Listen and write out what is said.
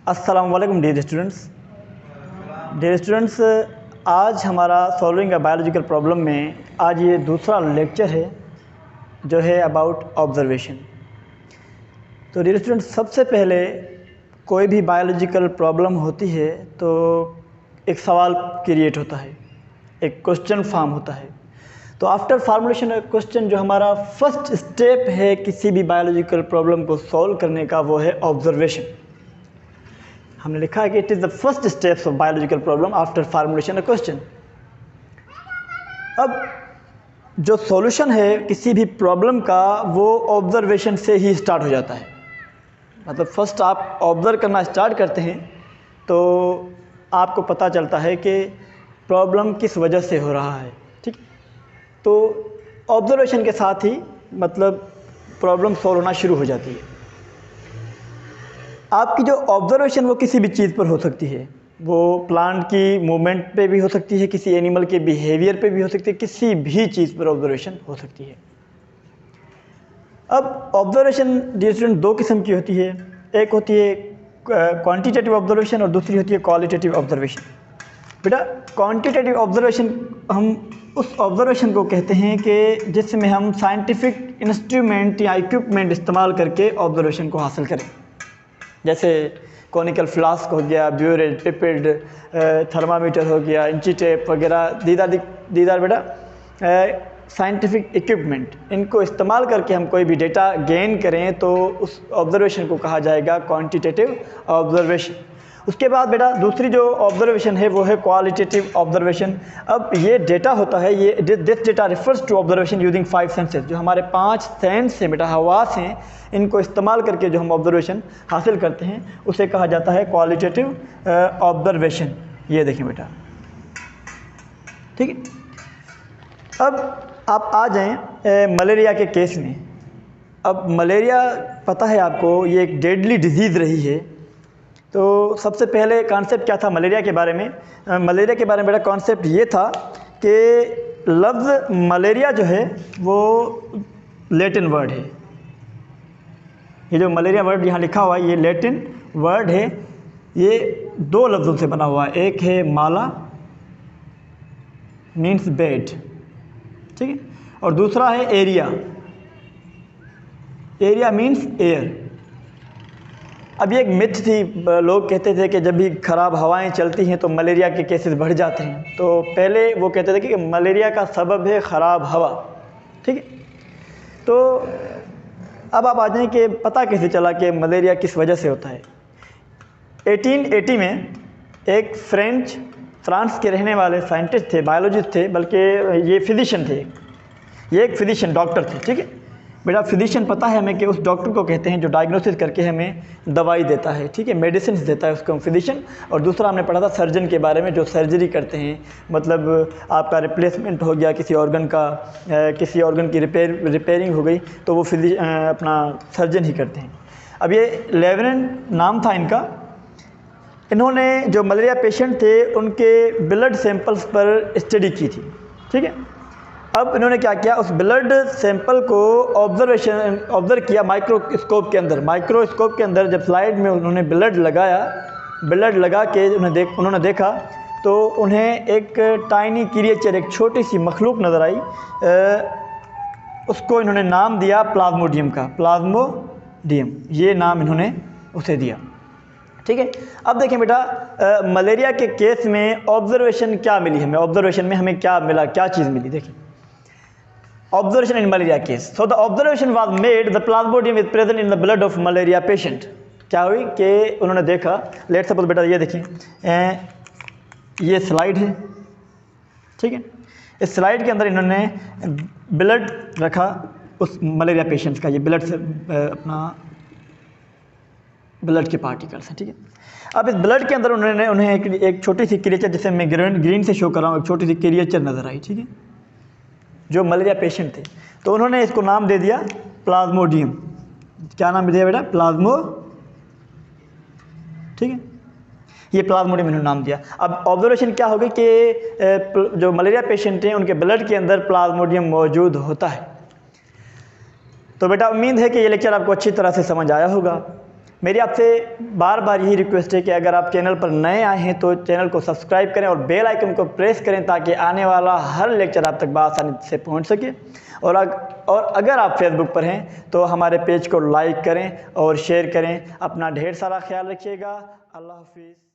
अस्सलाम वालेकुम dear students, आज हमारा सॉल्विंग अ बायोलॉजिकल प्रॉब्लम में आज ये दूसरा लेक्चर है जो है अबाउट ऑब्जर्वेशन। तो डियर स्टूडेंट्स, सबसे पहले कोई भी बायोलॉजिकल प्रॉब्लम होती है तो एक सवाल क्रिएट होता है, एक क्वेश्चन फॉर्म होता है। तो आफ्टर फार्मुलेशन ऑफ क्वेश्चन जो हमारा फर्स्ट स्टेप है किसी भी बायोलॉजिकल प्रॉब्लम को सॉल्व करने का, वो है ऑब्जर्वेशन। हमने लिखा है कि it is the first steps of biological problem after formulation of question. अब जो सॉल्यूशन है किसी भी प्रॉब्लम का वो ऑब्जर्वेशन से ही स्टार्ट हो जाता है। मतलब फर्स्ट आप ऑब्जर्व करना स्टार्ट करते हैं तो आपको पता चलता है कि प्रॉब्लम किस वजह से हो रहा है। ठीक, तो ऑब्जर्वेशन के साथ ही मतलब प्रॉब्लम सॉल्व होना शुरू हो जाती है। आपकी जो ऑब्जर्वेशन वो किसी भी चीज़ पर हो सकती है, वो प्लांट की मूवमेंट पे भी हो सकती है, किसी एनिमल के बिहेवियर पे भी हो सकती है, किसी भी चीज़ पर ऑब्जर्वेशन हो सकती है। अब ऑब्जर्वेशन डियर स्टूडेंट दो किस्म की होती है, एक होती है क्वांटिटेटिव ऑब्जर्वेशन और दूसरी होती है क्वालिटेटिव ऑब्जर्वेशन। बेटा क्वांटिटेटिव ऑब्जर्वेशन हम उस ऑब्जर्वेशन को कहते हैं कि जिसमें हम साइंटिफिक इंस्ट्रूमेंट या इक्विपमेंट इस्तेमाल करके ऑब्जर्वेशन को हासिल करें, जैसे कॉनिकल फ्लास्क हो गया, ब्यूरेट, पिपेड, थर्मामीटर हो गया, इंची टेप वगैरह, दीदार बेटा साइंटिफिक इक्विपमेंट, इनको इस्तेमाल करके हम कोई भी डेटा गेन करें तो उस ऑब्जर्वेशन को कहा जाएगा क्वांटिटेटिव ऑब्जर्वेशन। उसके बाद बेटा दूसरी जो ऑब्जर्वेशन है वो है क्वालिटेटिव ऑब्जर्वेशन। अब ये डेटा होता है, ये this data refers to observation using 5 senses. जो हमारे 5 सेंस हैं बेटा, हवास हैं, इनको इस्तेमाल करके जो हम ऑब्जर्वेशन हासिल करते हैं उसे कहा जाता है क्वालिटेटिव ऑब्जर्वेशन। ये देखें बेटा, ठीक है। अब आप आ जाएं मलेरिया के केस में। अब मलेरिया पता है आपको, ये एक डेडली डिजीज़ रही है। तो सबसे पहले कॉन्सेप्ट क्या था मलेरिया के बारे में? मलेरिया के बारे में बेटा कॉन्सेप्ट ये था कि लफ्ज़ मलेरिया जो है वो लैटिन वर्ड है। ये जो मलेरिया वर्ड यहाँ लिखा हुआ है ये लैटिन वर्ड है। ये दो लफ्ज़ों से बना हुआ है, एक है माला मीन्स बेड, ठीक है, और दूसरा है एरिया, एरिया मीन्स एयर। अब ये एक मिथ थी, लोग कहते थे कि जब भी ख़राब हवाएं चलती हैं तो मलेरिया के केसेस बढ़ जाते हैं। तो पहले वो कहते थे कि मलेरिया का सबब है ख़राब हवा, ठीक है। तो अब आप आ जाएं कि पता कैसे चला कि मलेरिया किस वजह से होता है। 1880 में एक फ्रांस के रहने वाले साइंटिस्ट थे, बायोलॉजिस्ट थे, बल्कि ये फिजिशियन थे, ये एक फिजिशियन डॉक्टर थे, ठीक है बेटा। फिजिशियन पता है हमें कि उस डॉक्टर को कहते हैं जो डायग्नोसिस करके हमें दवाई देता है, ठीक है, मेडिसिन देता है, उसको हम फिजिशियन। और दूसरा हमने पढ़ा था सर्जन के बारे में, जो सर्जरी करते हैं, मतलब आपका रिप्लेसमेंट हो गया किसी ऑर्गन का, किसी ऑर्गन की रिपेयरिंग हो गई तो वो अपना सर्जन ही करते हैं। अब ये लेवेन नाम था इनका। इन्होंने जो मलेरिया पेशेंट थे उनके ब्लड सैंपल्स पर स्टडी की थी, ठीक है। अब इन्होंने क्या किया, उस ब्लड सैंपल को ऑब्जर्व किया माइक्रोस्कोप के अंदर। माइक्रोस्कोप के अंदर जब स्लाइड में उन्होंने ब्लड लगाया, ब्लड लगा के उन्होंने देखा तो उन्हें एक टाइनी क्रिएचर, एक छोटी सी मखलूक नज़र आई। उसको इन्होंने नाम दिया प्लाज्मोडियम का, प्लाज्मोडियम ये नाम इन्होंने उसे दिया, ठीक है। अब देखें बेटा मलेरिया के केस में ऑब्जर्वेशन क्या मिली हमें, ऑब्जर्वेशन में हमें क्या मिला, क्या चीज़ मिली, देखें observation in malaria case. So the observation was made the Plasmodium is present in the blood of malaria patient. क्या हुई कि उन्होंने देखा, लेट सपोज बेटा ये देखिए ये स्लाइड है, ठीक है। इस स्लाइड के अंदर इन्होंने ब्लड रखा उस मलेरिया पेशेंट का, ये ब्लड से अपना ब्लड के पार्टिकल्स हैं, ठीक है। अब इस ब्लड के अंदर उन्हें एक छोटी सी क्रिएचर, जिसे मैं ग्रीन से शो कर रहा हूँ, एक छोटी सी क्रिएचर नज़र आई, ठीक है, जो मलेरिया पेशेंट थे। तो उन्होंने इसको नाम दे दिया प्लाज्मोडियम। क्या नाम दिया बेटा? प्लाज्मो, ठीक है, ये प्लाज्मोडियम इन्होंने नाम दिया। अब ऑब्जर्वेशन क्या होगी कि जो मलेरिया पेशेंट हैं उनके ब्लड के अंदर प्लाज्मोडियम मौजूद होता है। तो बेटा उम्मीद है कि ये लेक्चर आपको अच्छी तरह से समझ आया होगा। मेरी आपसे बार बार यही रिक्वेस्ट है कि अगर आप चैनल पर नए आए हैं तो चैनल को सब्सक्राइब करें और बेल आइकन को प्रेस करें ताकि आने वाला हर लेक्चर आप तक बआसानी से पहुंच सके। और अगर आप फेसबुक पर हैं तो हमारे पेज को लाइक करें और शेयर करें। अपना ढेर सारा ख्याल रखिएगा। अल्लाह हाफिज़।